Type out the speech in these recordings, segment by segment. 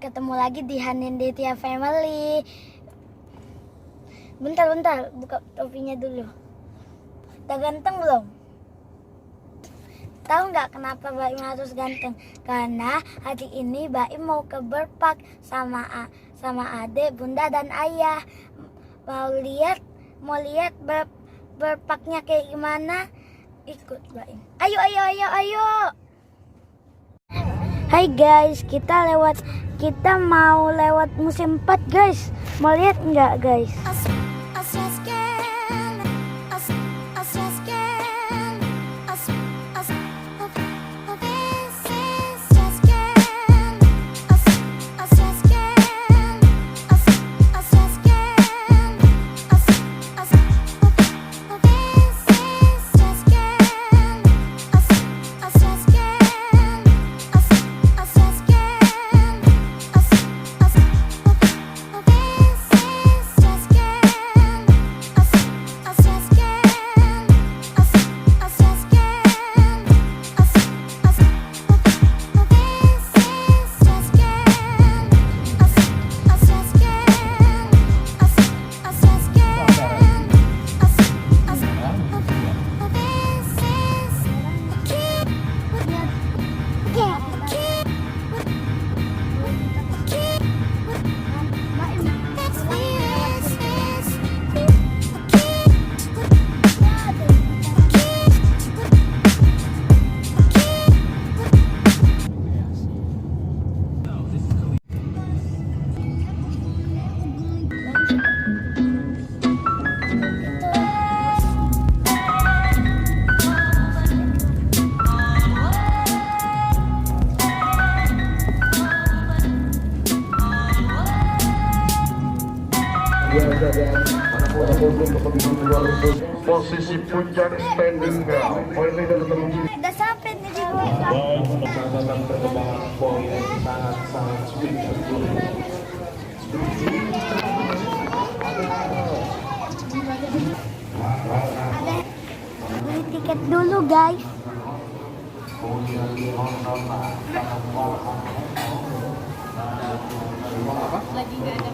ketemu lagi di Haninditya Family. Bentar, buka topinya dulu. Udah ganteng belum? Tahu nggak kenapa Baim harus ganteng? Karena hari ini Baim mau ke berpak sama adek, bunda dan ayah. Mau lihat berpaknya kayak gimana? Ikut Baim. Ayo. Hai guys, kita mau lewat musim 4 guys. Mau lihat nggak guys? Posisi puncak standing ground. Udah sampai nih di bawah. Catatan perkembangan poin yang sangat singkat. Beli tiket dulu guys. Lagi nggak ada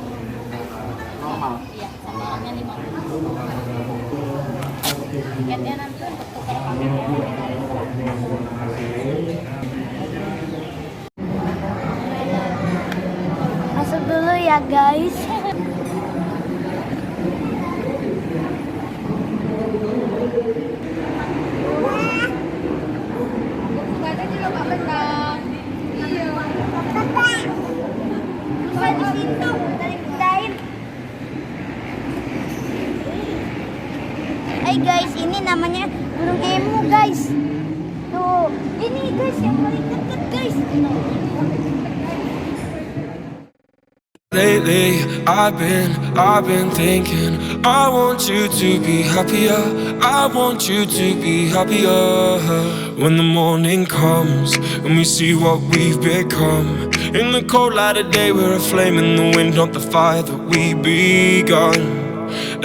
normal. Iya, sama orangnya 50. Tiketnya nanti untuk tukar paketnya. Masuk dulu ya guys. Ada di lomba Palembang. Iya. Bukan di situ, dari pindahin. Hai guys, ini namanya burung emu guys. Tuh, ini guys yang paling deket guys. Lately, I've been thinking, I want you to be happier. I want you to be happier. When the morning comes and we see what we've become. In the cold light of day, we're a flame in the wind, not the fire that we begun.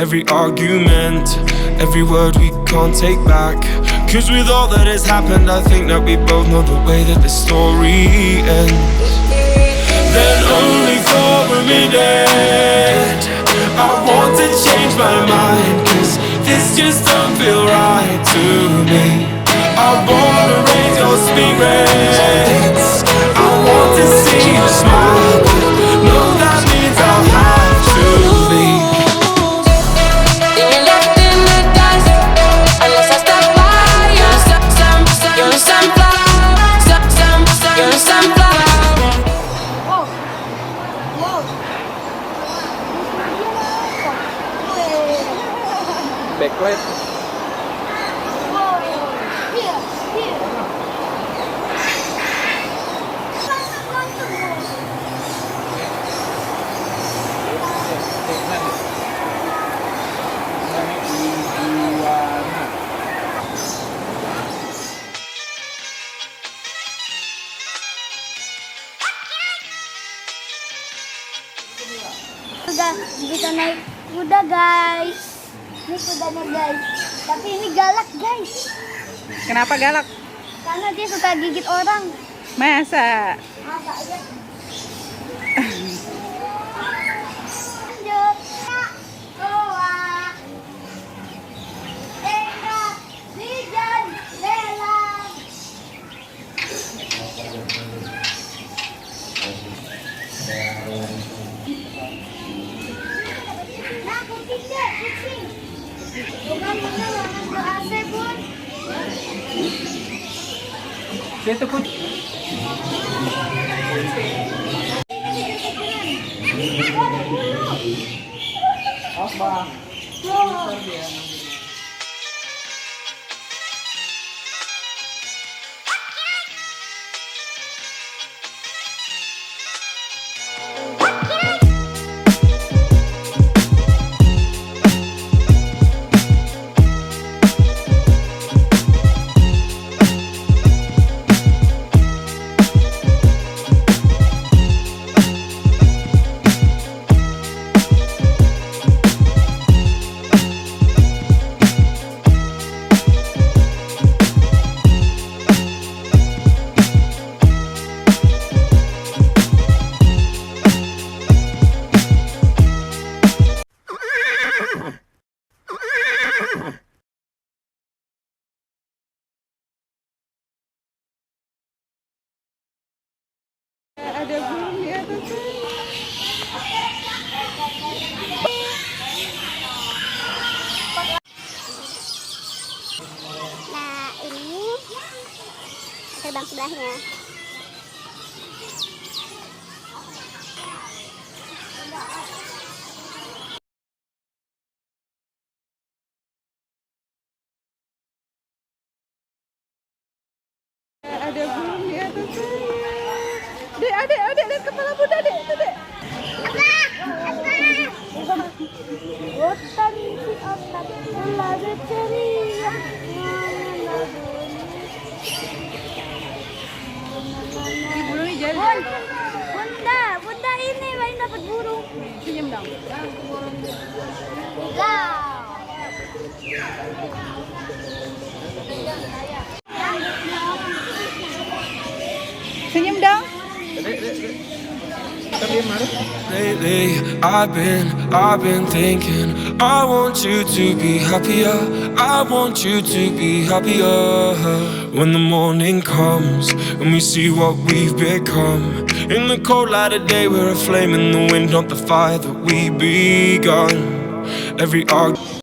Every argument, every word we can't take back. Cause with all that has happened, I think that we both know the way that the story ends. Then only for a minute I want to change my mind, cause this just don't feel right to me. I wanna raise your spirits, I want to see you smile, but no, that means I'll have to leave. Backlight. Udah bisa naik kuda guys. Ini kudanya guys. Tapi ini galak guys. Kenapa galak? Karena dia suka gigit orang. Masa? Masa aja. Lanjut. Goa. Eka di jendela. Nah, kucing deh, kucing. Bukan ruangan ke AC, Bun. Itu kucing. Apa? Ada burung di atas. Nah, ini gerbang sebelahnya. Ada burung di atas saya. Dek, adek, lihat kepala Bunda, dek, itu dek. Hutan si otak telah berceria. Ini burungnya jadi. Bunda ini main dapat burung. Senyum dong. Lah. Senyum dong. Lately, I've been thinking, I want you to be happier. I want you to be happier. When the morning comes and we see what we've become. In the cold light of day, we're a flame in the wind, not the fire that we begun. Every argument.